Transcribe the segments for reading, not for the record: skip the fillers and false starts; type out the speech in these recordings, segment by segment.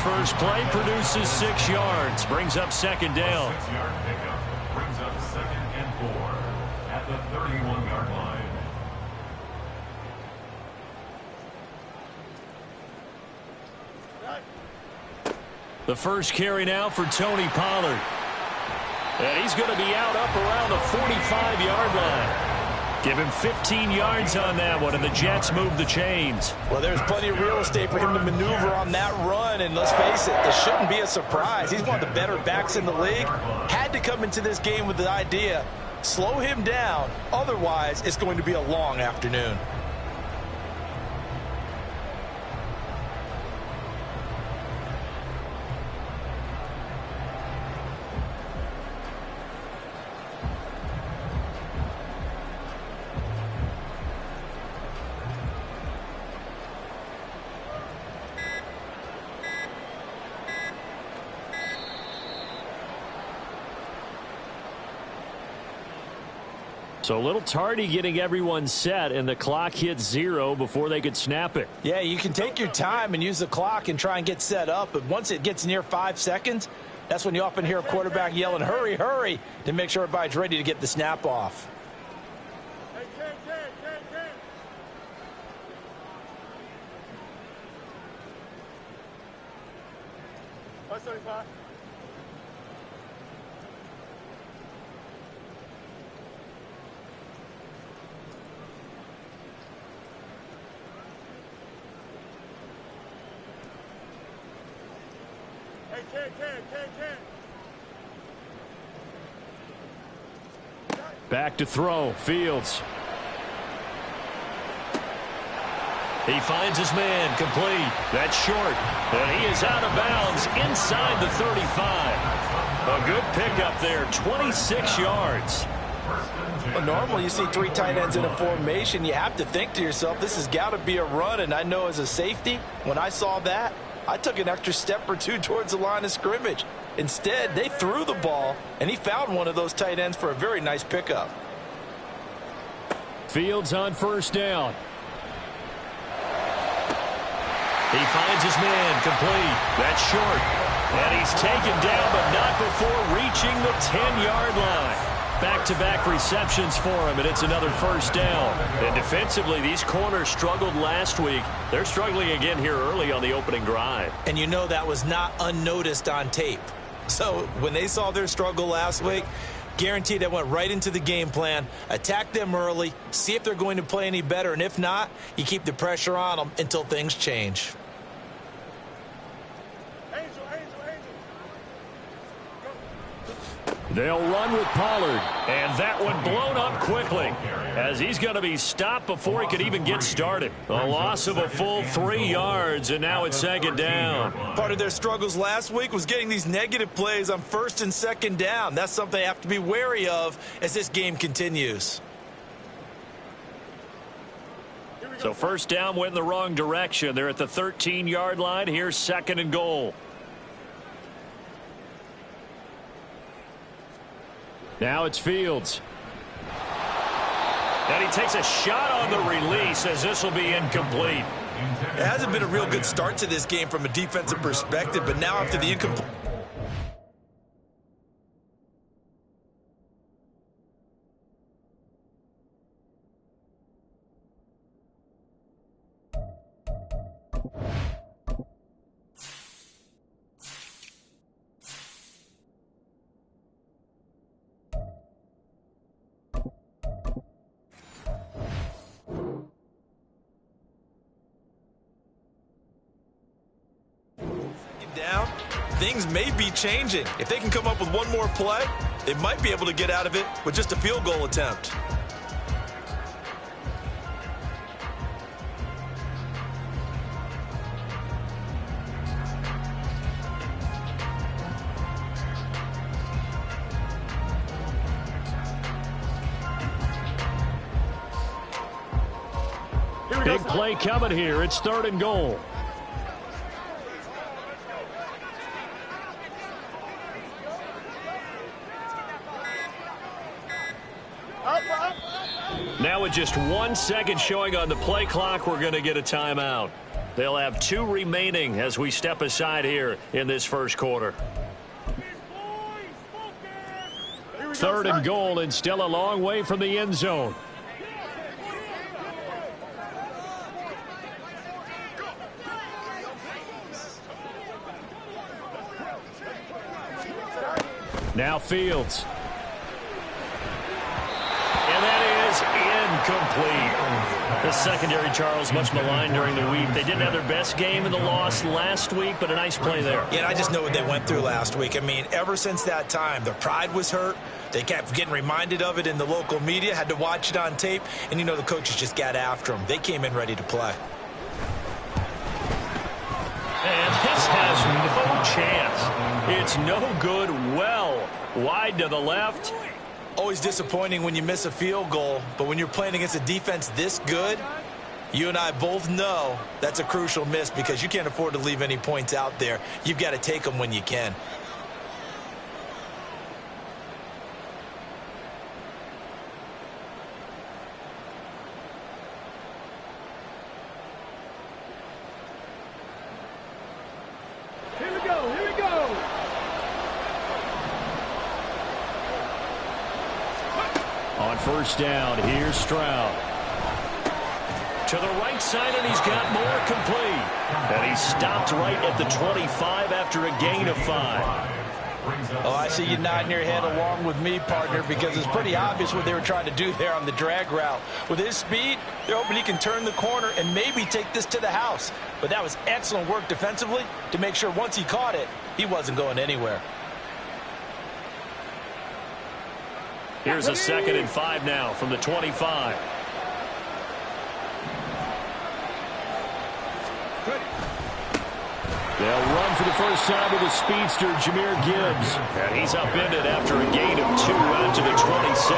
first play produces 6 yards. Brings up second down. 6-yard pickup. Brings up 2nd and 4 at the 31-yard line. The first carry now for Tony Pollard. And he's going to be out up around the 45-yard line. Give him 15 yards on that one, and the Jets move the chains. Well, there's plenty of real estate for him to maneuver on that run, and let's face it, this shouldn't be a surprise. He's one of the better backs in the league. Had to come into this game with the idea, slow him down, otherwise it's going to be a long afternoon. So a little tardy getting everyone set, and the clock hits 0 before they could snap it. Yeah, you can take your time and use the clock and try and get set up, but once it gets near 5 seconds, that's when you often hear a quarterback yelling, hurry, hurry, to make sure everybody's ready to get the snap off. Back to throw. Fields. He finds his man. Complete. That's short. And he is out of bounds inside the 35. A good pickup there. 26 yards. Well, normally you see 3 tight ends in a formation. You have to think to yourself, this has got to be a run. And I know as a safety, when I saw that, I took an extra step or 2 towards the line of scrimmage. Instead, they threw the ball, and he found one of those tight ends for a very nice pickup. Fields on first down. He finds his man. Complete. That's short. And he's taken down, but not before reaching the 10-yard line. Back-to-back receptions for him, and it's another first down. And defensively, these corners struggled last week. They're struggling again here early on the opening drive. And you know that was not unnoticed on tape. So when they saw their struggle last week, guaranteed they went right into the game plan, attack them early, see if they're going to play any better, and if not, you keep the pressure on them until things change. They'll run with Pollard, and that one blown up quickly as he's going to be stopped before he could even get started. A loss of a full 3 yards, and now it's second down. Part of their struggles last week was getting these negative plays on first and second down. That's something they have to be wary of as this game continues. So first down went in the wrong direction. They're at the 13-yard line. Here's second and goal. Now it's Fields. And he takes a shot on the release as this will be incomplete. It hasn't been a real good start to this game from a defensive perspective, but now after the incomplete. Down, things may be changing. If they can come up with one more play, they might be able to get out of it with just a field goal attempt. Big play coming here. It's third and goal. Now with just 1 second showing on the play clock, we're going to get a timeout. They'll have 2 remaining as we step aside here in this first quarter. 3rd and goal, and still a long way from the end zone. Now Fields. And that is incomplete. The secondary, Charles, much maligned during the week. They didn't have their best game in the loss last week, but a nice play there. Yeah, and I just know what they went through last week. I mean, ever since that time, their pride was hurt. They kept getting reminded of it in the local media, had to watch it on tape, and, you know, the coaches just got after them. They came in ready to play. And this has no chance. It's no good. Well, wide to the left. Always disappointing when you miss a field goal, but when you're playing against a defense this good, you and I both know that's a crucial miss because you can't afford to leave any points out there. You've got to take them when you can. On first down, here's Stroud. To the right side, and he's got more complete. And he stopped right at the 25 after a gain of 5. Oh, I see you nodding your head along with me, partner, because it's pretty obvious what they were trying to do there on the drag route. With his speed, they're hoping he can turn the corner and maybe take this to the house. But that was excellent work defensively to make sure once he caught it, he wasn't going anywhere. Here's a 2nd and 5 now from the 25. They'll run for the first time with the speedster, Jahmyr Gibbs. And he's upended after a gain of 2 out to the 27.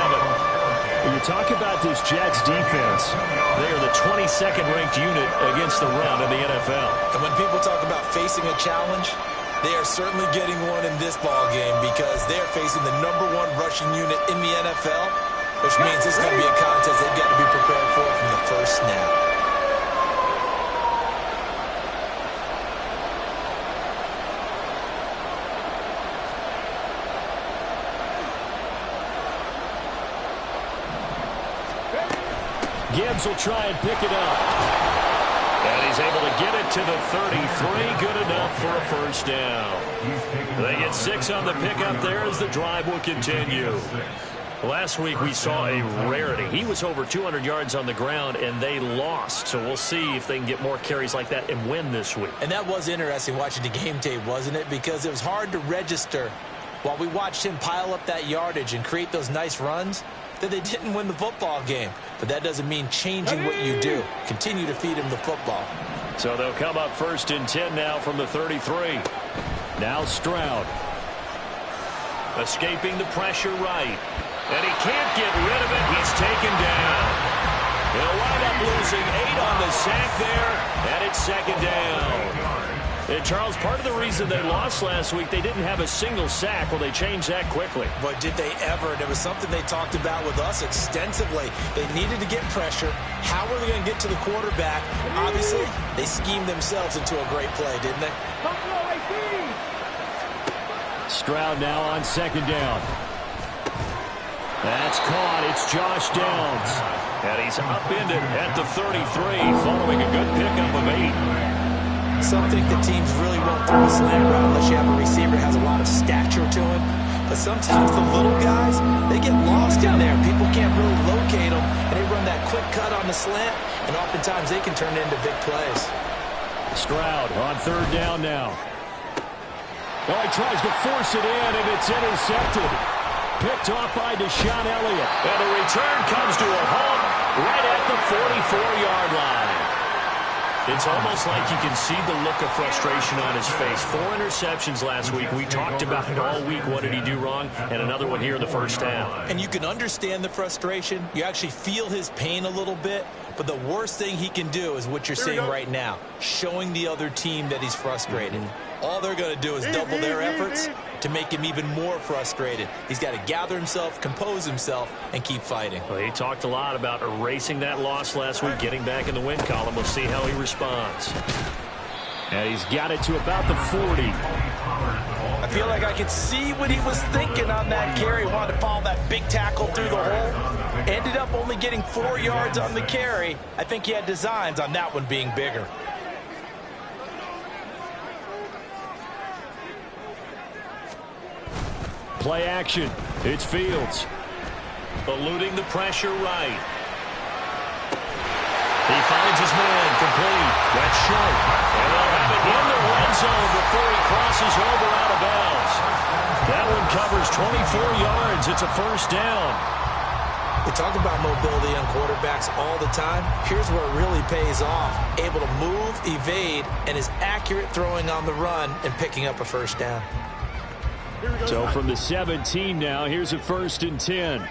When you talk about this Jets defense, they are the 22nd ranked unit against the run in the NFL. And when people talk about facing a challenge, they are certainly getting one in this ball game because they're facing the #1 rushing unit in the NFL, which means it's going to be a contest they've got to be prepared for from the first snap. Gibbs will try and pick it up. And he's able to get it to the 33. Good enough for a first down. They get 6 on the pickup there as the drive will continue. Last week we saw a rarity. He was over 200 yards on the ground, and they lost. So we'll see if they can get more carries like that and win this week. And that was interesting watching the game tape, wasn't it? Because it was hard to register while we watched him pile up that yardage and create those nice runs that they didn't win the football game. But that doesn't mean changing what you do. Continue to feed him the football. So they'll come up 1st and 10 now from the 33. Now Stroud. Escaping the pressure right. And he can't get rid of it. He's taken down. He'll wind up losing 8 on the sack there. And it's 2nd down. And Charles, part of the reason they lost last week, they didn't have a single sack. Well, they changed that quickly. But did they ever? There was something they talked about with us extensively. They needed to get pressure. How were they going to get to the quarterback? Obviously, they schemed themselves into a great play, didn't they? Stroud now on 2nd down. That's caught. It's Josh Downs. And he's upended at the 33 following a good pickup of 8. Some think the teams really won't throw a slant route unless you have a receiver that has a lot of stature to him. But sometimes the little guys, they get lost in there. People can't really locate them, and they run that quick cut on the slant, and oftentimes they can turn it into big plays. Stroud on 3rd down now. Oh, he tries to force it in, and it's intercepted. Picked off by Deshaun Elliott. And the return comes to a halt right at the 44-yard line. It's almost like you can see the look of frustration on his face. 4 interceptions last week. We talked about it all week. What did he do wrong? And another one here in the first half. And you can understand the frustration. You actually feel his pain a little bit. But the worst thing he can do is what you're seeing right now, showing the other team that he's frustrated. All they're going to do is double their efforts, to make him even more frustrated. He's got to gather himself, compose himself, and keep fighting. Well, he talked a lot about erasing that loss last week, getting back in the win column. We'll see how he responds. And he's got it to about the 40. I feel like I could see what he was thinking on that carry. Wanted to follow that big tackle through the hole. Ended up only getting 4 yards on the carry. I think he had designs on that one being bigger. Play action. It's Fields. Eluding the pressure right. He finds his man complete. That's short. And they'll have it in the red zone before he crosses over out of bounds. That one covers 24 yards. It's a first down. We talk about mobility on quarterbacks all the time. Here's where it really pays off. Able to move, evade, and is accurate throwing on the run and picking up a first down. So from the 17 now, here's a 1st and 10.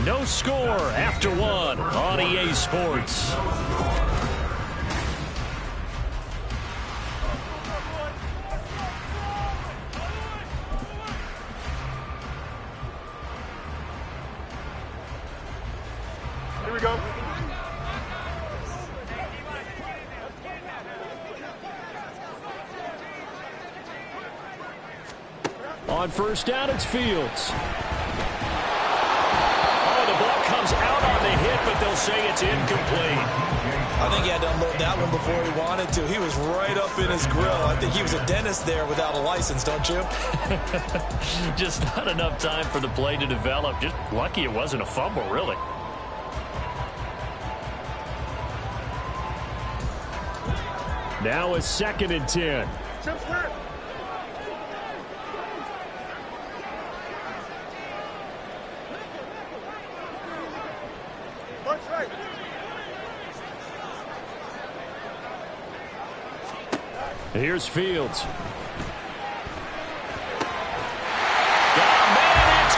No score after one on EA Sports. Here we go. On first down, it's Fields. Oh, the ball comes out on the hit, but they'll say it's incomplete. I think he had to unload that one before he wanted to. He was right up in his grill. I think he was a dentist there without a license, don't you? Just not enough time for the play to develop. Just lucky it wasn't a fumble, really. Now a 2nd and 10. Here's Fields. It's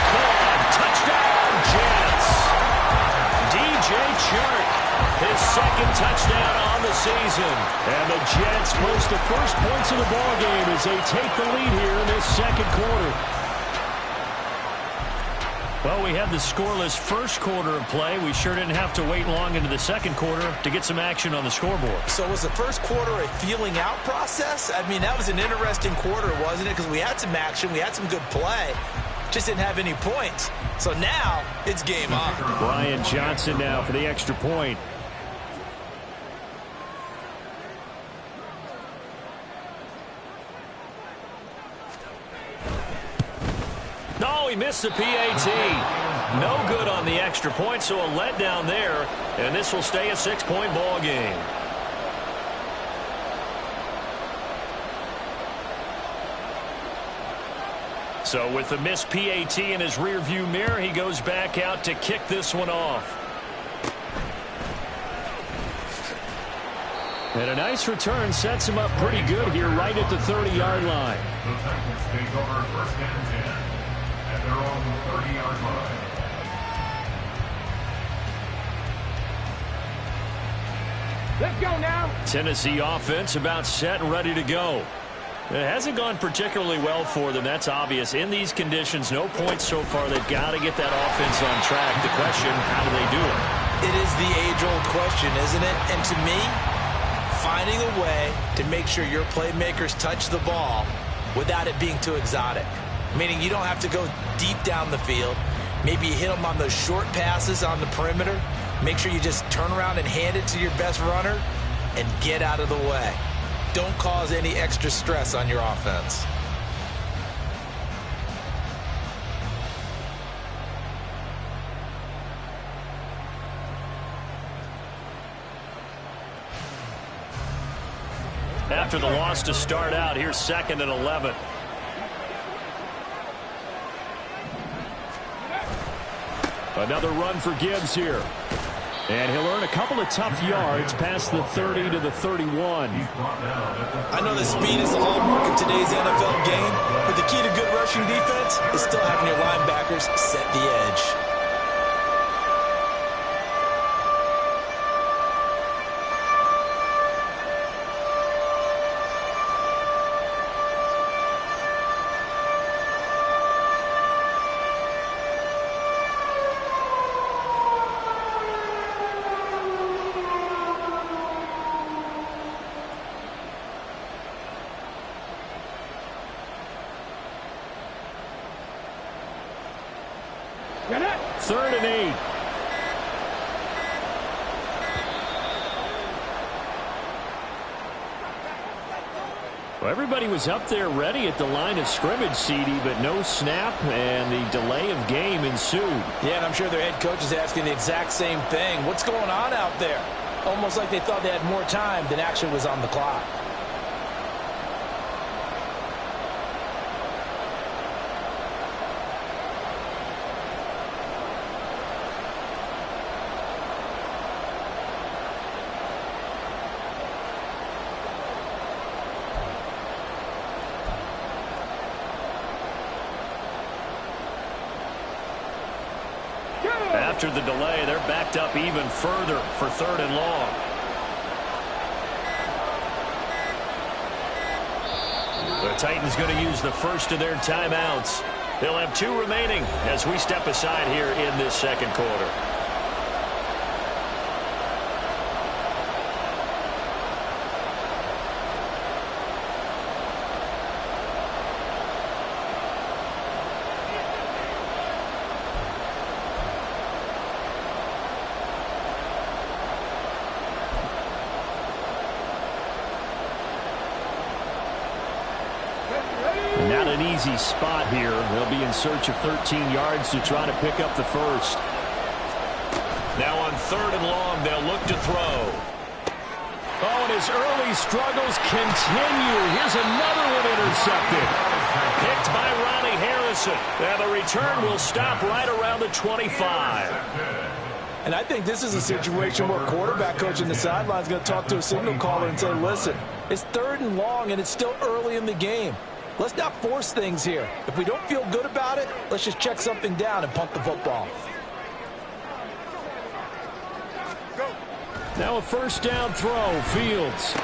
caught. Touchdown, Jets. DJ Chark, his 2nd touchdown on the season. And the Jets post the first points of the ball game as they take the lead here in this 2nd quarter. Well, we had the scoreless first quarter of play. We sure didn't have to wait long into the 2nd quarter to get some action on the scoreboard. So was the first quarter a feeling out process? I mean, that was an interesting quarter, wasn't it? Because we had some action, we had some good play, just didn't have any points. So now it's game on. Brian Johnson now for the extra point. No, he missed the PAT. No good on the extra point, so a letdown there, and this will stay a 6-point ball game. So with the missed PAT in his rearview mirror, he goes back out to kick this one off. And a nice return sets him up pretty good here right at the 30-yard line. The Titans take over 1st and 10 at their own 30-yard line. Let's go now. Tennessee offense about set and ready to go. It hasn't gone particularly well for them. That's obvious. In these conditions, no points so far. They've got to get that offense on track. The question, how do they do it? It is the age-old question, isn't it? And to me, finding a way to make sure your playmakers touch the ball without it being too exotic. Meaning you don't have to go deep down the field. Maybe you hit them on those short passes on the perimeter. Make sure you just turn around and hand it to your best runner and get out of the way. Don't cause any extra stress on your offense. After the loss to start out, here's 2nd and 11. Another run for Gibbs here. And he'll earn a couple of tough yards past the 30 to the 31. I know the speed is the hallmark of today's NFL game, but the key to good rushing defense is still having your linebackers set the edge. 3rd and 8. Well, everybody was up there ready at the line of scrimmage, CD, but no snap, and the delay of game ensued. Yeah, and I'm sure their head coach is asking the exact same thing. What's going on out there? Almost like they thought they had more time than actually was on the clock. After the delay, they're backed up even further for 3rd and long. The Titans going to use the first of their timeouts. They'll have 2 remaining as we step aside here in this 2nd quarter. Not an easy spot here. They'll be in search of 13 yards to try to pick up the first. Now on 3rd and long, they'll look to throw. Oh, and his early struggles continue. Here's another one intercepted. Picked by Ronnie Harrison. And the return will stop right around the 25. And I think this is a situation where quarterback coach on the sideline is going to talk to a signal caller and say, listen, it's 3rd and long and it's still early in the game. Let's not force things here. If we don't feel good about it, let's just check something down and punt the football. Now a 1st down throw, Fields.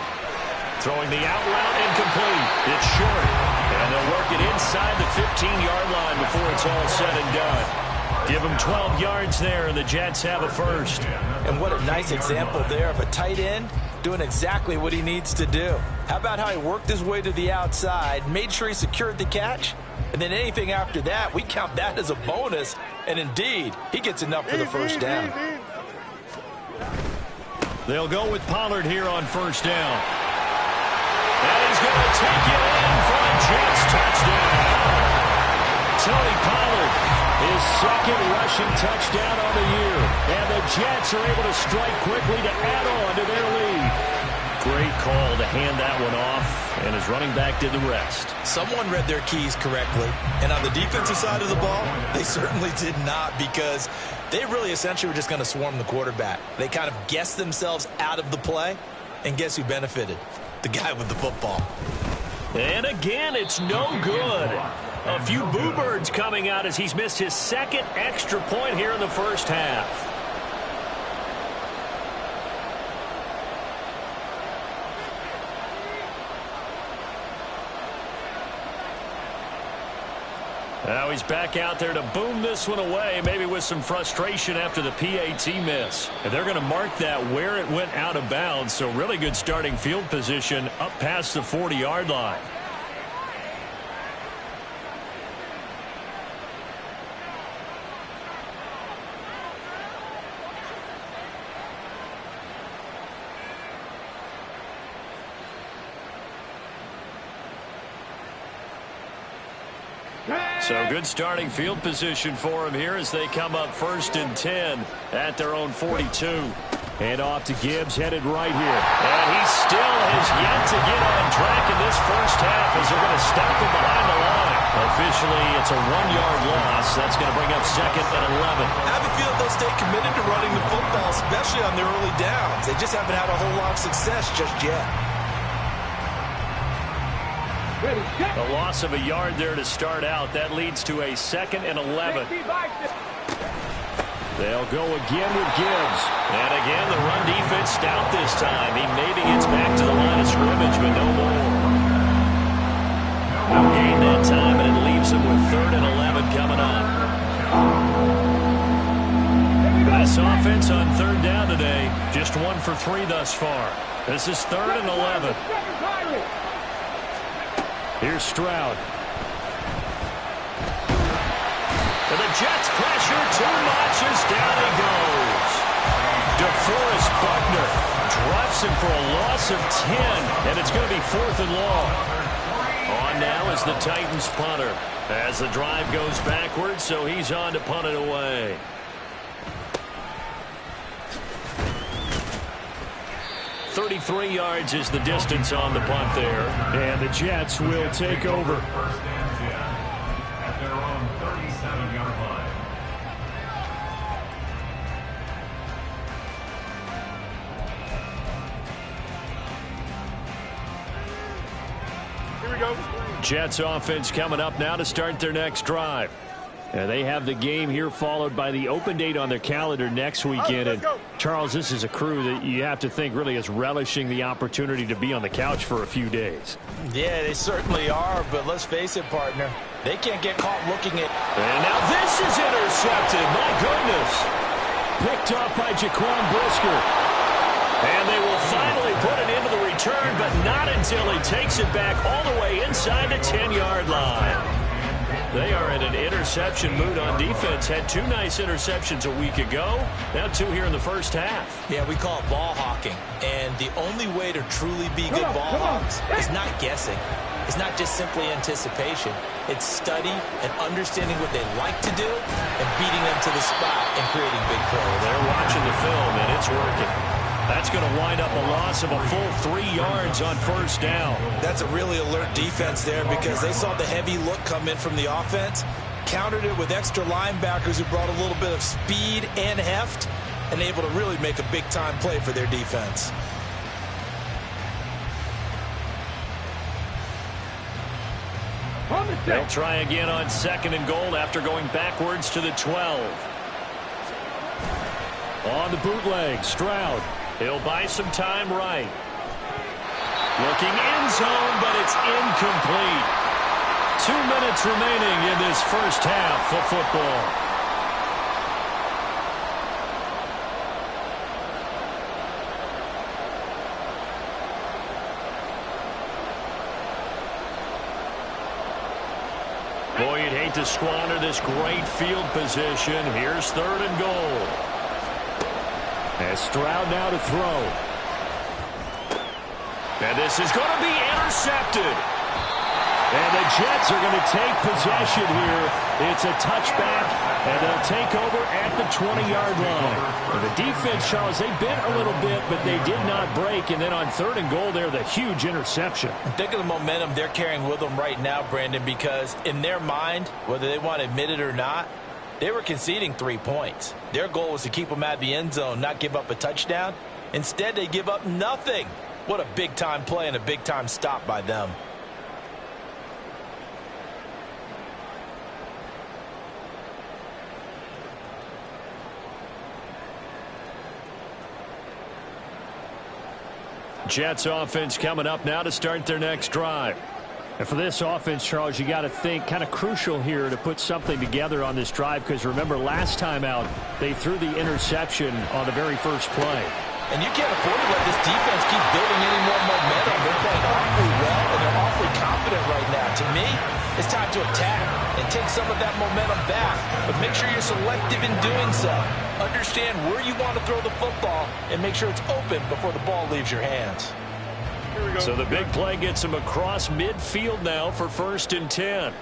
Throwing the out route incomplete. It's short. And they'll work it inside the 15-yard line before it's all said and done. Give them 12 yards there, and the Jets have a first. And what a nice example there of a tight end doing exactly what he needs to do. How about how he worked his way to the outside, made sure he secured the catch, and then anything after that, we count that as a bonus. And indeed, he gets enough for the 1st down. They'll go with Pollard here on 1st down. And he's going to take it in for a Jets touchdown. Tony Pollard, his 2nd rushing touchdown on the year. And the Jets are able to strike quickly to add on to their lead. Great call to hand that one off, and his running back did the rest. Someone read their keys correctly, and on the defensive side of the ball, they certainly did not, because they really essentially were just going to swarm the quarterback. They kind of guessed themselves out of the play, and guess who benefited? The guy with the football. And again, it's no good. A few boo birds coming out as he's missed his 2nd extra point here in the 1st half. Now he's back out there to boom this one away, maybe with some frustration after the PAT miss. And they're going to mark that where it went out of bounds, so really good starting field position up past the 40-yard line. So good starting field position for him here as they come up 1st and 10 at their own 42. And off to Gibbs, headed right here. And he still has yet to get on track in this 1st half as they're going to stop him behind the line. Officially, it's a 1-yard loss. That's going to bring up 2nd and 11. I have a feeling they'll stay committed to running the football, especially on their early downs. They just haven't had a whole lot of success just yet. A loss of a yard there to start out. That leads to a 2nd and 11. They'll go again with Gibbs. And again, the run defense stout this time. He maybe gets back to the line of scrimmage, but no more. No gain that time, and it leaves him with 3rd and 11 coming up. This offense on 3rd down today, just 1 for 3 thus far. This is 3rd and 11. Here's Stroud. And the Jets pressure too much as down he goes. DeForest Buckner drops him for a loss of 10, and it's going to be 4th and long. On now is the Titans punter as the drive goes backwards, so he's on to punt it away. .33 yards is the distance on the punt there, and the Jets will take over. First and 10 at their own 37-yard line. Here we go. Jets offense coming up now to start their next drive. And they have the game here followed by the open date on their calendar next weekend. And Charles, this is a crew that you have to think really is relishing the opportunity to be on the couch for a few days. Yeah, they certainly are, but let's face it, partner. They can't get caught looking at... And now this is intercepted. My goodness. Picked off by Jaquan Brisker. And they will finally put it into the return, but not until he takes it back all the way inside the 10-yard line. They are in an interception mood on defense. Had 2 nice interceptions a week ago. Now 2 here in the first half. Yeah, we call it ball hawking. And the only way to truly be good ball hawks is not guessing. It's not just simply anticipation. It's study and understanding what they like to do and beating them to the spot and creating big plays. They're watching the film, and it's working. That's going to wind up a loss of a full 3 yards on first down. That's a really alert defense there because they saw the heavy look come in from the offense, countered it with extra linebackers who brought a little bit of speed and heft, and able to really make a big-time play for their defense. They'll try again on 2nd and goal after going backwards to the 12. On the bootleg, Stroud. He'll buy some time right. Looking end zone, but it's incomplete. 2 minutes remaining in this first half of football. Boy, you'd hate to squander this great field position. Here's 3rd and goal. As Stroud now to throw. And this is going to be intercepted. And the Jets are going to take possession here. It's a touchback, and they'll take over at the 20-yard line. And the defense, Charles, they bent a little bit, but they did not break. And then on 3rd and goal there, the huge interception. Think of the momentum they're carrying with them right now, Brandon, because in their mind, whether they want to admit it or not, they were conceding 3 points. Their goal was to keep them at the end zone, not give up a touchdown. Instead, they give up nothing. What a big-time play and a big-time stop by them. Jets offense coming up now to start their next drive. And for this offense, Charles, you got to think kind of crucial here to put something together on this drive, because remember last time out they threw the interception on the very first play. And you can't afford to let this defense keep building any more momentum. They're playing awfully well, and they're awfully confident right now. To me, it's time to attack and take some of that momentum back. But make sure you're selective in doing so. Understand where you want to throw the football and make sure it's open before the ball leaves your hands. So the big play gets him across midfield now for 1st and 10.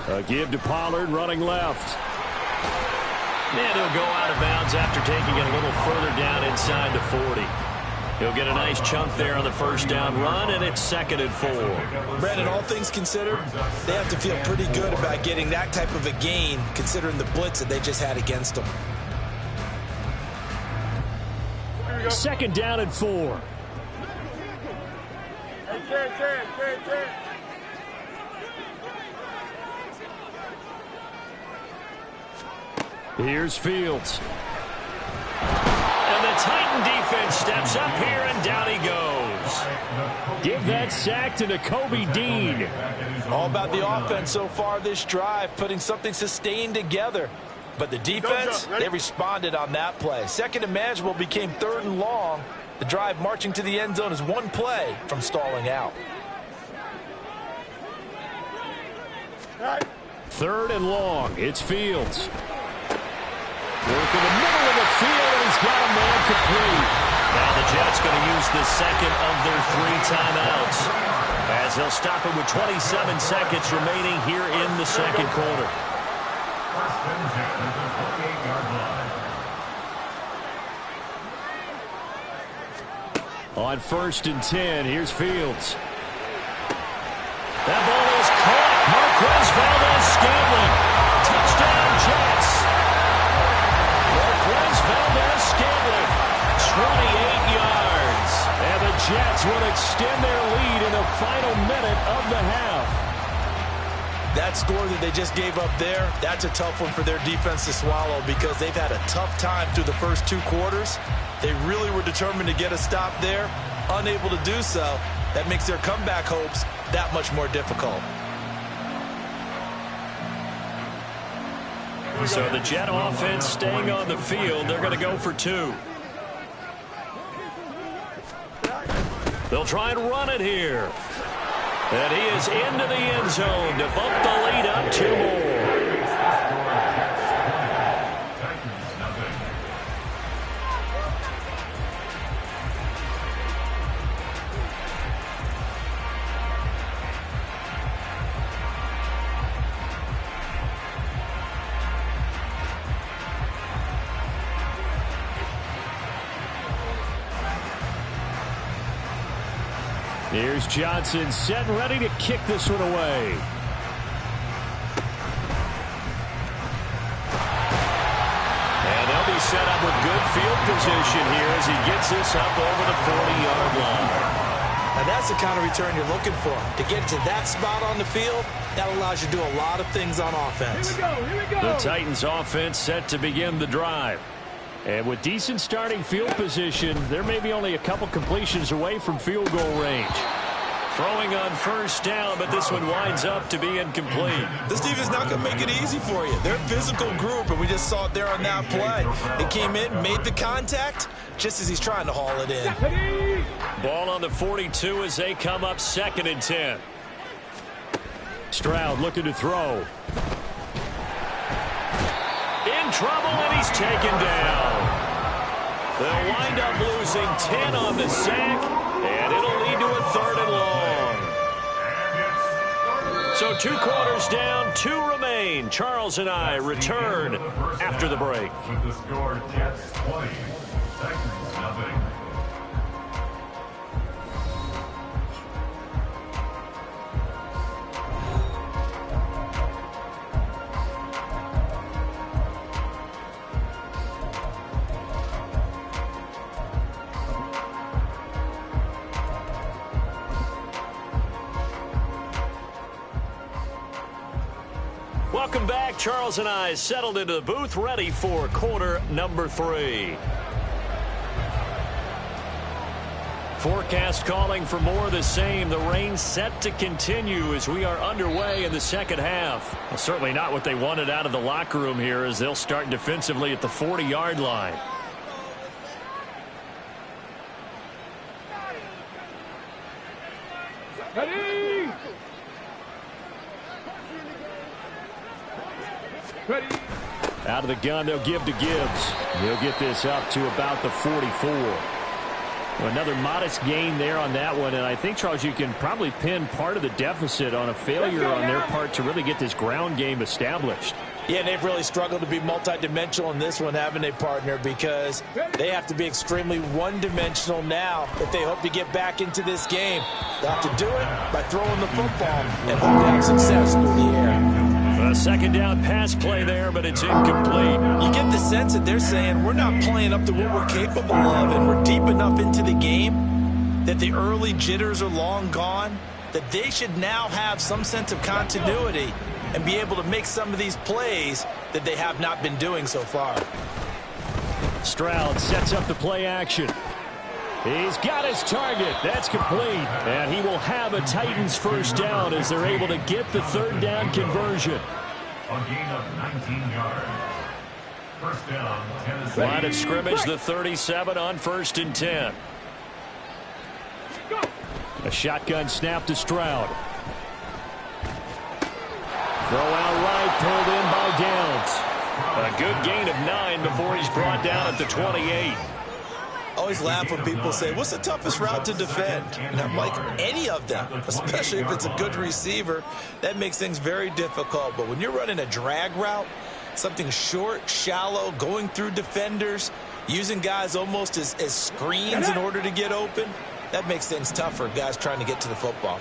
A give to Pollard running left. And he'll go out of bounds after taking it a little further down inside the 40. He'll get a nice chunk there on the first down run, and it's 2nd and 4. Brandon, all things considered, they have to feel pretty good about getting that type of a gain, considering the blitz that they just had against them. 2nd down and 4. Here's Fields. And the Titan defense steps up here, and down he goes. Give that sack to Nakobe Dean. All about the offense so far this drive, putting something sustained together. But the defense, they responded on that play. 2nd and manageable became 3rd and long. The drive marching to the end zone is 1 play from stalling out. Third and long. It's Fields. Work in the middle of the field, and he's got a man complete. Now the Jets going to use the second of their 3 timeouts, as they'll stop it with 27 seconds remaining here in the second quarter. First and 10 at the 28-yard line. On first and 10, here's Fields. That ball is caught. Marquez Valdez-Scantling. Touchdown, Jets. Marquez Valdez-Scantling, 28 yards. And the Jets will extend their lead in the final minute of the half. That score that they just gave up there, that's a tough one for their defense to swallow because they've had a tough time through the first 2 quarters. They really were determined to get a stop there, unable to do so. That makes their comeback hopes that much more difficult. So the Jet offense staying on the field. They're going to go for 2. They'll try and run it here. And he is into the end zone to bump the lead up 2 more. Here's Johnson set and ready to kick this one away. And they'll be set up with good field position here as he gets this up over the 40-yard line. Now that's the kind of return you're looking for. To get to that spot on the field, that allows you to do a lot of things on offense. Here we go. The Titans offense set to begin the drive. And with decent starting field position, there may be only a couple completions away from field goal range. Throwing on first down, but this one winds up to be incomplete. This defense not going to make it easy for you. They're a physical group, and we just saw it there on that play. They came in, made the contact, just as he's trying to haul it in. Ball on the 42 as they come up 2nd and 10. Stroud looking to throw. In trouble, and he's taken down. They'll wind up losing 10 on the sack, and it'll lead to a 3rd and long. So 2 quarters down, 2 remain. Charles and I return after the break. With the score, Jets 20, Titans nothing. Welcome back. Charles and I settled into the booth, ready for quarter number 3. Forecast calling for more of the same. The rain set to continue as we are underway in the second half. Well, certainly not what they wanted out of the locker room here as they'll start defensively at the 40-yard line. Ready. Ready. Out of the gun, they'll give to Gibbs. He'll get this up to about the 44. Another modest gain there on that one, and I think, Charles, you can probably pin part of the deficit on a failure on their part to really get this ground game established. Yeah, they've really struggled to be multidimensional in this one, haven't they, partner? Because they have to be extremely one-dimensional now if they hope to get back into this game. They'll have to do it by throwing the football and hope to have success through the air. A second down pass play there, but it's incomplete. You get the sense that they're saying we're not playing up to what we're capable of, and we're deep enough into the game that the early jitters are long gone, that they should now have some sense of continuity and be able to make some of these plays that they have not been doing so far. Stroud sets up the play action. He's got his target. That's complete. And he will have a Titans first down as they're able to get the 3rd down conversion. A gain of 19 yards. First down, Tennessee. Line of scrimmage, the 37 on 1st and 10. A shotgun snap to Stroud. Throw out right, pulled in by Downs. A good gain of 9 before he's brought down at the 28. Always laugh when people say, what's the toughest route to defend? And I'm like, any of them, especially if it's a good receiver. That makes things very difficult. But when you're running a drag route, something short, shallow, going through defenders, using guys almost as screens in order to get open, that makes things tough for guys trying to get to the football.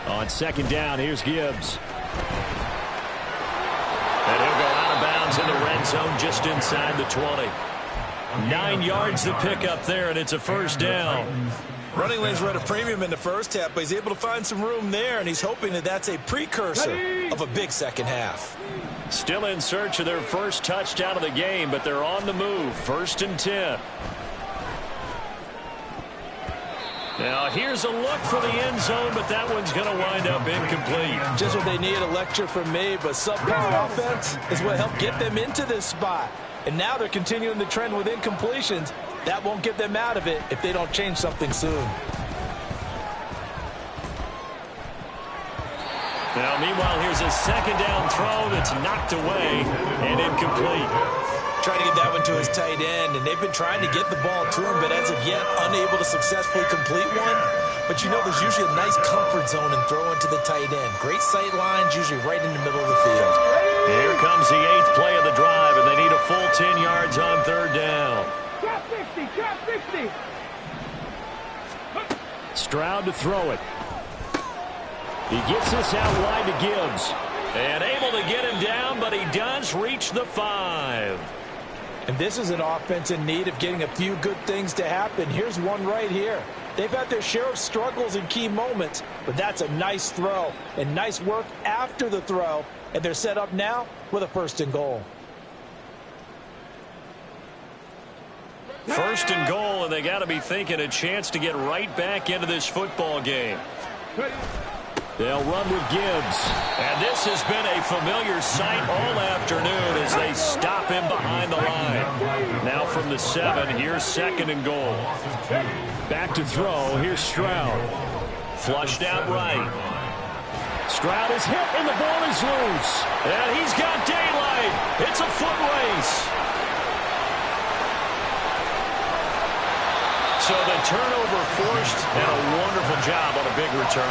On second down, here's Gibbs. And he'll go out of bounds in the red zone just inside the 20. 9 yards to pick up there, and it's a first down. Running lanes were at a premium in the first half, but he's able to find some room there, and he's hoping that that's a precursor of a big second half. Still in search of their first touchdown of the game, but they're on the move. 1st and 10. Now, here's a look for the end zone, but that one's going to wind up incomplete. Just what they need, a lecture from me, but subpar offense is what helped get them into this spot. And now they're continuing the trend with incompletions. That won't get them out of it if they don't change something soon. Now, meanwhile, here's a second down throw that's knocked away and incomplete. Trying to get that one to his tight end, and they've been trying to get the ball to him, but as of yet, unable to successfully complete one. But you know there's usually a nice comfort zone in throwing to the tight end. Great sight lines, usually right in the middle of the field. Here comes the 8th play of the drive, and they need a full 10 yards on 3rd down. Drop 60, drop 60. Stroud to throw it. He gets this out wide to Gibbs. And able to get him down, but he does reach the 5. And this is an offense in need of getting a few good things to happen. Here's one right here. They've had their share of struggles in key moments, but that's a nice throw and nice work after the throw. And they're set up now with a 1st and goal. 1st and goal, and they got to be thinking a chance to get right back into this football game. They'll run with Gibbs. And this has been a familiar sight all afternoon as they stop him behind the line. Now from the 7, here's 2nd and goal. Back to throw. Here's Stroud. Flushed out right. Stroud is hit and the ball is loose. And he's got daylight. It's a foot race. So the turnover forced, and a wonderful job on a big return.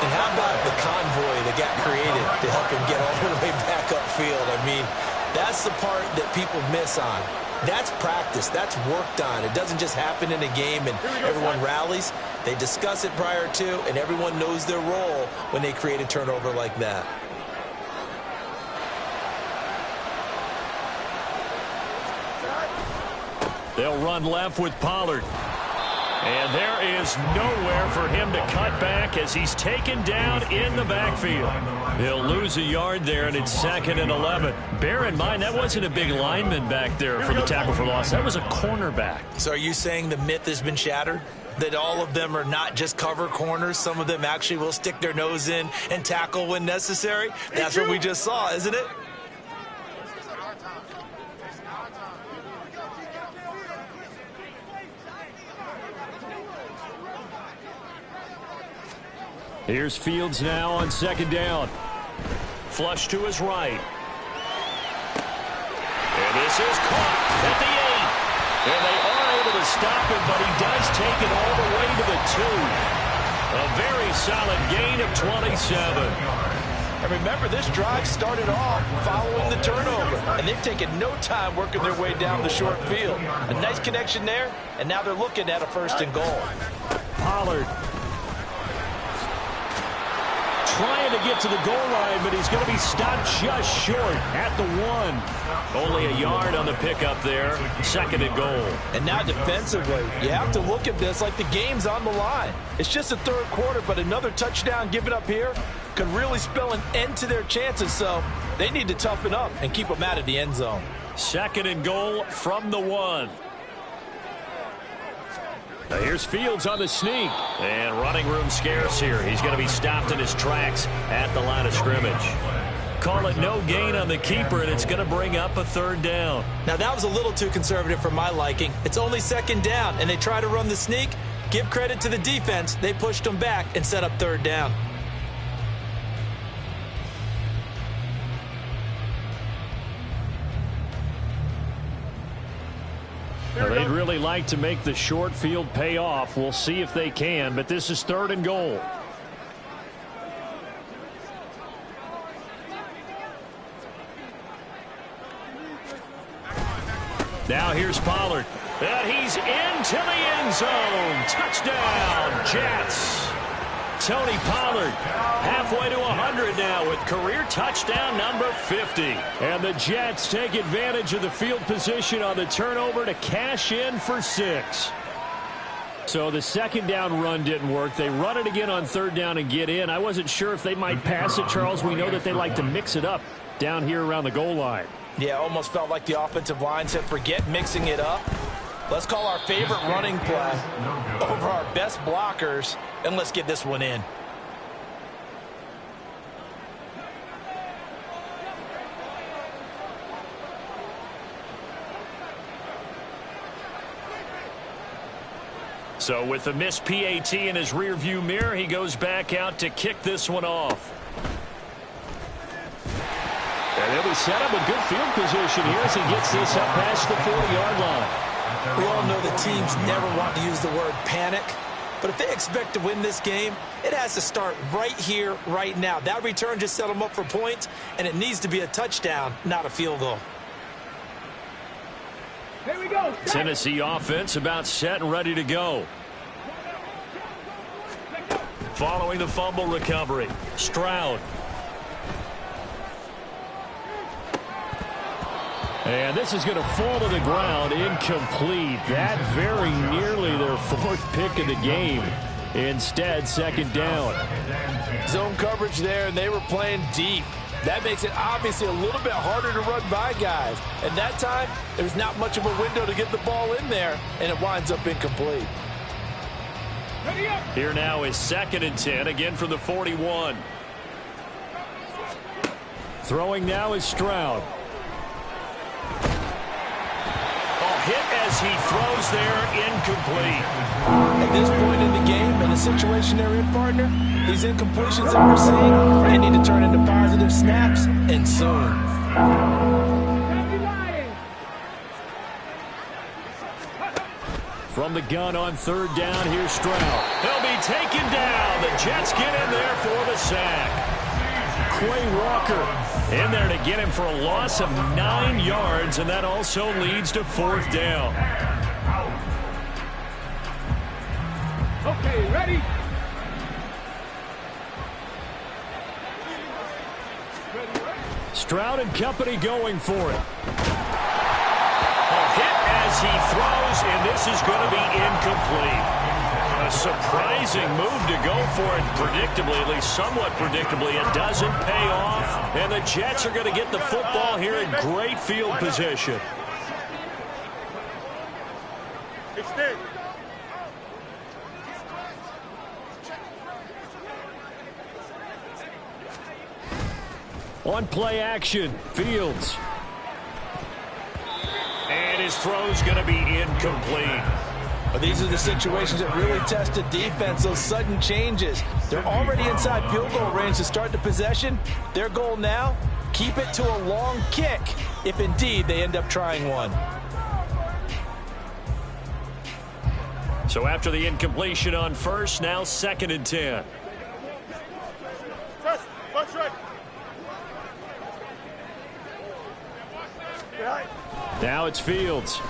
And how about the convoy that got created to help him get all the way back upfield? I mean, that's the part that people miss on. That's practice. That's worked on. It doesn't just happen in a game and everyone rallies. They discuss it prior to, and everyone knows their role when they create a turnover like that. They'll run left with Pollard. And there is nowhere for him to cut back as he's taken down in the backfield. He'll lose a yard there, and it's 2nd and 11. Bear in mind, that wasn't a big lineman back there for the tackle for loss. That was a cornerback. So are you saying the myth has been shattered? That all of them are not just cover corners? Some of them actually will stick their nose in and tackle when necessary? That's what we just saw, isn't it? Here's Fields now on 2nd down. Flush to his right. And this is caught at the 8. And they are able to stop him, but he does take it all the way to the 2. A very solid gain of 27. And remember, this drive started off following the turnover, and they've taken no time working their way down the short field. A nice connection there, and now they're looking at a 1st and goal. Pollard trying to get to the goal line, but he's going to be stopped just short at the 1. Only a yard on the pickup there. 2nd and goal. And now defensively, you have to look at this like the game's on the line. It's just the 3rd quarter, but another touchdown given up here could really spell an end to their chances, so they need to toughen up and keep them out of the end zone. 2nd and goal from the 1. Now here's Fields on the sneak. And running room scarce here. He's going to be stopped in his tracks at the line of scrimmage. Call it no gain on the keeper, and it's going to bring up a 3rd down. Now that was a little too conservative for my liking. It's only 2nd down, and they try to run the sneak. Give credit to the defense. They pushed them back and set up 3rd down. They'd really like to make the short field pay off. We'll see if they can, but this is 3rd and goal. Now here's Pollard. And he's into the end zone. Touchdown, Jets. Tony Pollard halfway to 100 now with career touchdown number 50. And the Jets take advantage of the field position on the turnover to cash in for 6. So the 2nd down run didn't work. They run it again on 3rd down and get in. I wasn't sure if they might pass it, Charles. We know that they like to mix it up down here around the goal line. Yeah, almost felt like the offensive line said, forget mixing it up. Let's call our favorite running play over our best blockers, and let's get this one in. So with the missed PAT in his rearview mirror, he goes back out to kick this one off. And he'll be set up with good field position here as he gets this up past the 40-yard line. We all know the teams never want to use the word panic, but if they expect to win this game, it has to start right here, right now. That return just set them up for points, and it needs to be a touchdown, not a field goal. Here we go. Tennessee offense about set and ready to go. Following the fumble recovery, Stroud. And this is going to fall to the ground, incomplete. That very nearly their 4th pick of the game. Instead, 2nd down. Zone coverage there, and they were playing deep. That makes it obviously a little bit harder to run by guys. And that time, there's not much of a window to get the ball in there, and it winds up incomplete. Here now is 2nd and 10, again from the 41. Throwing now is Stroud. Hit as he throws there, incomplete. At this point in the game, in a situation they're in, partner, these incompletions that we're seeing, they need to turn into positive snaps, and soon. From the gun on 3rd down, here's Stroud. He'll be taken down. The Jets get in there for the sack. Quay Walker in there to get him for a loss of 9 yards, and that also leads to 4th down. Okay, ready? Stroud and company going for it. A hit as he throws, and this is going to be incomplete. A surprising move to go for it predictably, at least somewhat predictably. It doesn't pay off, and the Jets are going to get the football here in great field position. On play action, Fields. And his throw's going to be incomplete. But these are the situations that really test a defense, those sudden changes. They're already inside field goal range to start the possession. Their goal now, keep it to a long kick, if indeed they end up trying one. So after the incompletion on 1st, now 2nd and 10. Now it's Fields.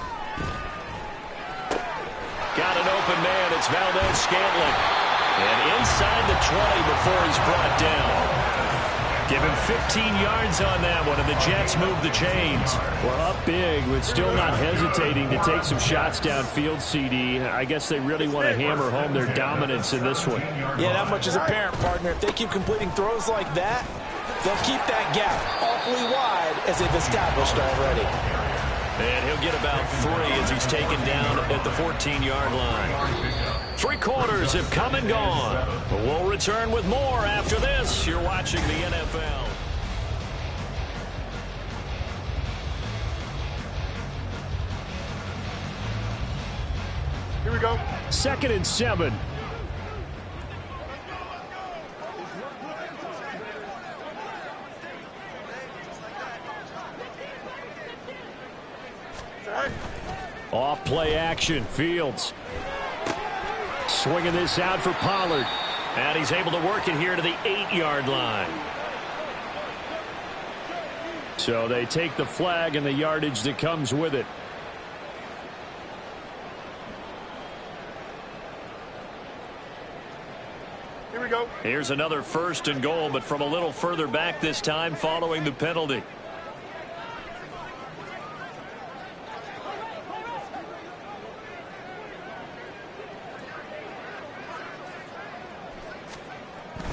Got an open man. It's Valdez-Scantling. And inside the 20 before he's brought down. Give him 15 yards on that one, and the Jets move the chains. Well, up big, but still not hesitating to take some shots downfield, CD. I guess they really want to hammer home their dominance in this one. Yeah, that much is apparent, partner. If they keep completing throws like that, they'll keep that gap awfully wide as they've established already. And he'll get about 3 as he's taken down at the 14-yard line. 3 quarters have come and gone. But we'll return with more after this. You're watching the NFL. Here we go. 2nd and 7. Off play action. Fields swinging this out for Pollard. And he's able to work it here to the 8-yard line. So they take the flag and the yardage that comes with it. Here we go. Here's another 1st and goal, but from a little further back this time following the penalty.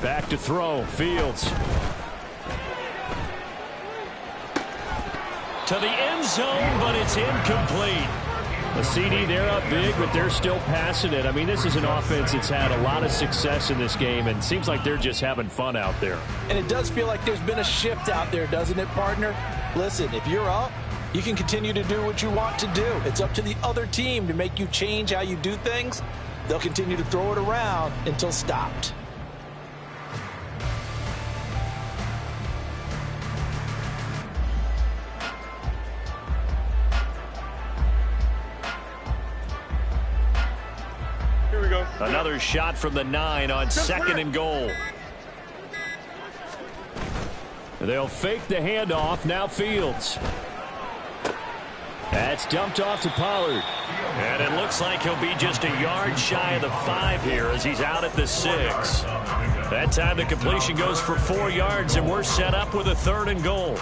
Back to throw. Fields. To the end zone, but it's incomplete. The CD, they're up big, but they're still passing it. I mean, this is an offense that's had a lot of success in this game, and seems like they're just having fun out there. And it does feel like there's been a shift out there, doesn't it, partner? Listen, if you're up, you can continue to do what you want to do. It's up to the other team to make you change how you do things. They'll continue to throw it around until stopped. Another shot from the 9 on 2nd and goal. They'll fake the handoff. Now Fields. That's dumped off to Pollard. And it looks like he'll be just a yard shy of the 5 here as he's out at the 6. That time the completion goes for 4 yards, and we're set up with a 3rd and goal.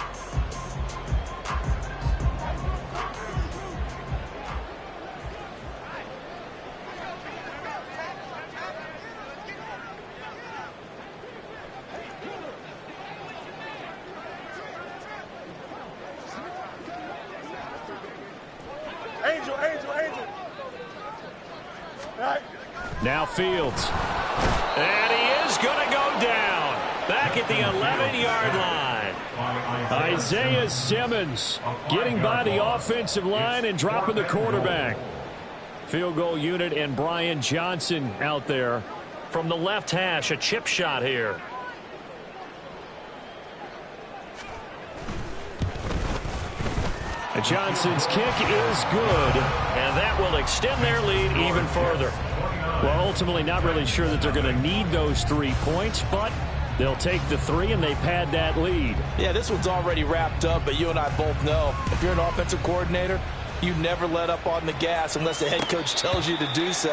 Now Fields. And he is going to go down. Back at the 11-yard line. Isaiah Simmons getting by the offensive line and dropping the quarterback. Field goal unit and Brian Johnson out there from the left hash. A chip shot here. Johnson's kick is good, and that will extend their lead even further. Well, ultimately not really sure that they're going to need those 3 points, but they'll take the 3 and they pad that lead. Yeah, this one's already wrapped up, but you and I both know if you're an offensive coordinator, you never let up on the gas unless the head coach tells you to do so.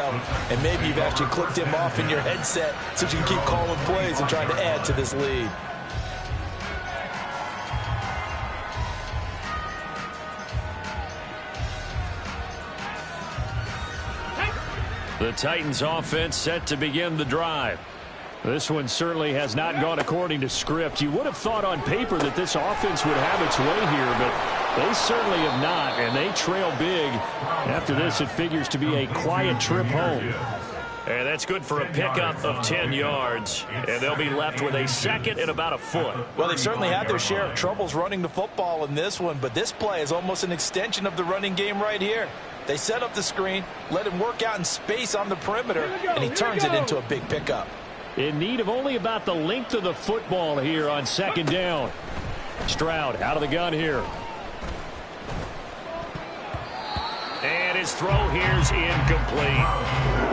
And maybe you've actually clicked him off in your headset so you can keep calling plays and trying to add to this lead. The Titans offense set to begin the drive. This one certainly has not gone according to script. You would have thought on paper that this offense would have its way here, but they certainly have not, and they trail big. After this, it figures to be a quiet trip home. And that's good for a pickup of 10 yards, and they'll be left with a 2nd and about a foot. Well, they certainly had their share of troubles running the football in this one, but this play is almost an extension of the running game right here. They set up the screen, let him work out in space on the perimeter, and he turns it into a big pickup. In need of only about the length of the football here on 2nd down. Stroud out of the gun here. And his throw here's incomplete.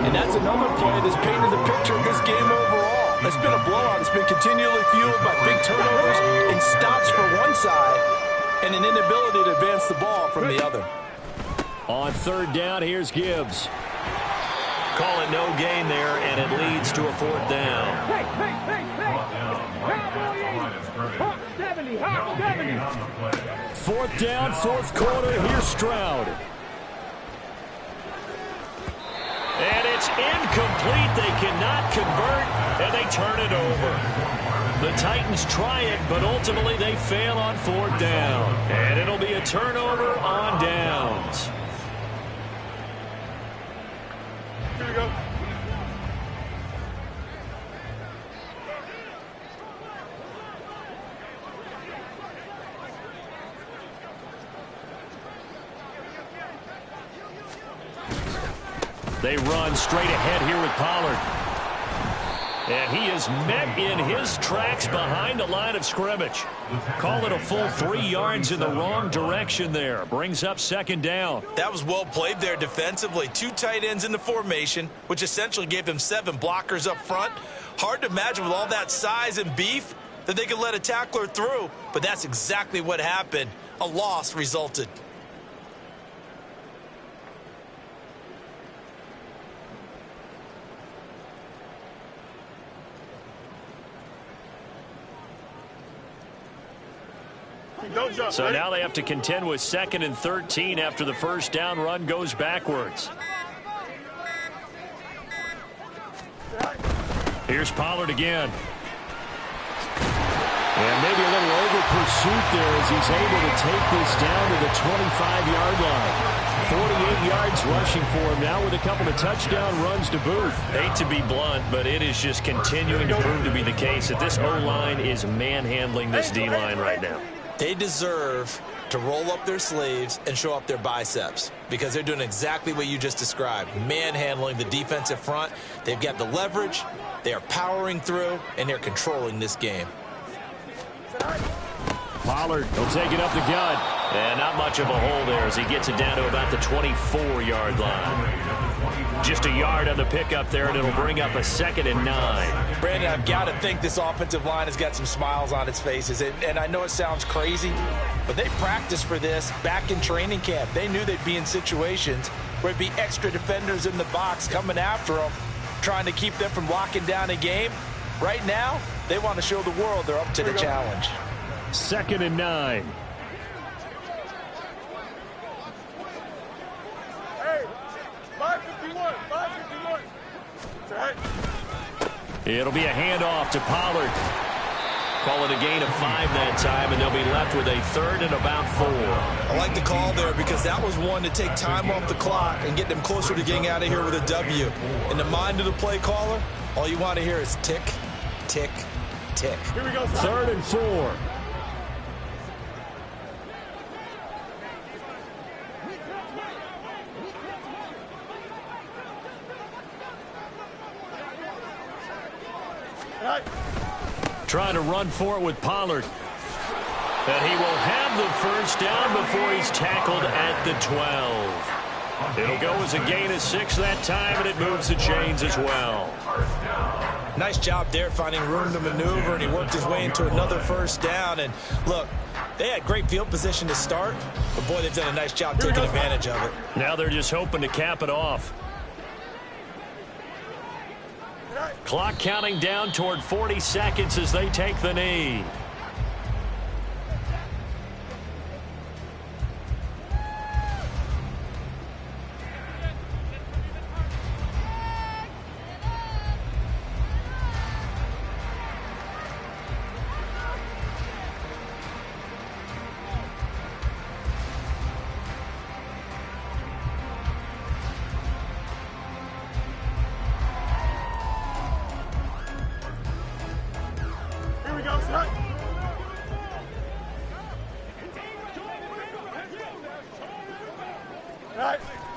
And that's another play that's painted the picture of this game overall. It's been a blowout. It's been continually fueled by big turnovers and stops for one side and an inability to advance the ball from the other. On 3rd down, here's Gibbs. Call it no gain there, and it leads to a 4th down. Hey, hey, hey, hey. Hawk 70, Hawk 70. 4th down, 4th quarter. Here's Stroud. And it's incomplete. They cannot convert, and they turn it over. The Titans try it, but ultimately they fail on 4th down. And it'll be a turnover on downs. Here we go. They run straight ahead here with Pollard. And he is met in his tracks behind the line of scrimmage. Call it a full 3 yards in the wrong direction there. Brings up second down. That was well played there defensively. 2 tight ends in the formation, which essentially gave them 7 blockers up front. Hard to imagine with all that size and beef that they could let a tackler through, but that's exactly what happened. A loss resulted. Don't jump. So ready? now they have to contend with 2nd and 13 after the first down run goes backwards. Here's Pollard again. And maybe a little over pursuit there as he's able to take this down to the 25-yard line. 48 yards rushing for him now with a couple of touchdown runs to boot. Hate to be blunt, but it is just continuing to prove to be the case that this O-line is manhandling this D-line right now. They deserve to roll up their sleeves and show up their biceps because they're doing exactly what you just described, manhandling the defensive front. They've got the leverage, they are powering through, and they're controlling this game. Pollard will take it up the gut. And not much of a hole there as he gets it down to about the 24-yard line. Just a yard on the pickup there, and it'll bring up a 2nd and 9. Brandon, I've got to think this offensive line has got some smiles on its faces. And I know it sounds crazy, but they practiced for this back in training camp. They knew they'd be in situations where it'd be extra defenders in the box coming after them, trying to keep them from locking down a game. Right now, they want to show the world they're up to the challenge. 2nd and 9. Hey, 551. 551. Right. It'll be a handoff to Pollard. Call it a gain of 5 that time, and they'll be left with a 3rd and about 4. I like the call there because that was one to take time off the clock and get them closer to getting out of here with a W. In the mind of the play caller, all you want to hear is tick, tick, tick. Here we go. 3rd and 4. Right. Trying to run for it with Pollard. And he will have the first down before he's tackled at the 12. It'll go as a gain of 6 that time, and it moves the chains as well. Nice job there finding room to maneuver, and he worked his way into another first down. And look, they had great field position to start, but boy, they've done a nice job taking advantage of it. Now they're just hoping to cap it off. Clock counting down toward 40 seconds as they take the knee.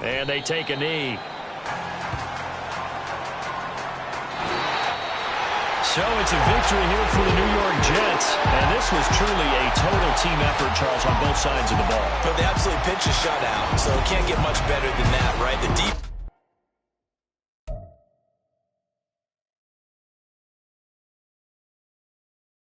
And they take a knee. So it's a victory here for the New York Jets. And this was truly a total team effort, Charles, on both sides of the ball. But they absolutely pitched a shutout, so it can't get much better than that, right? The deep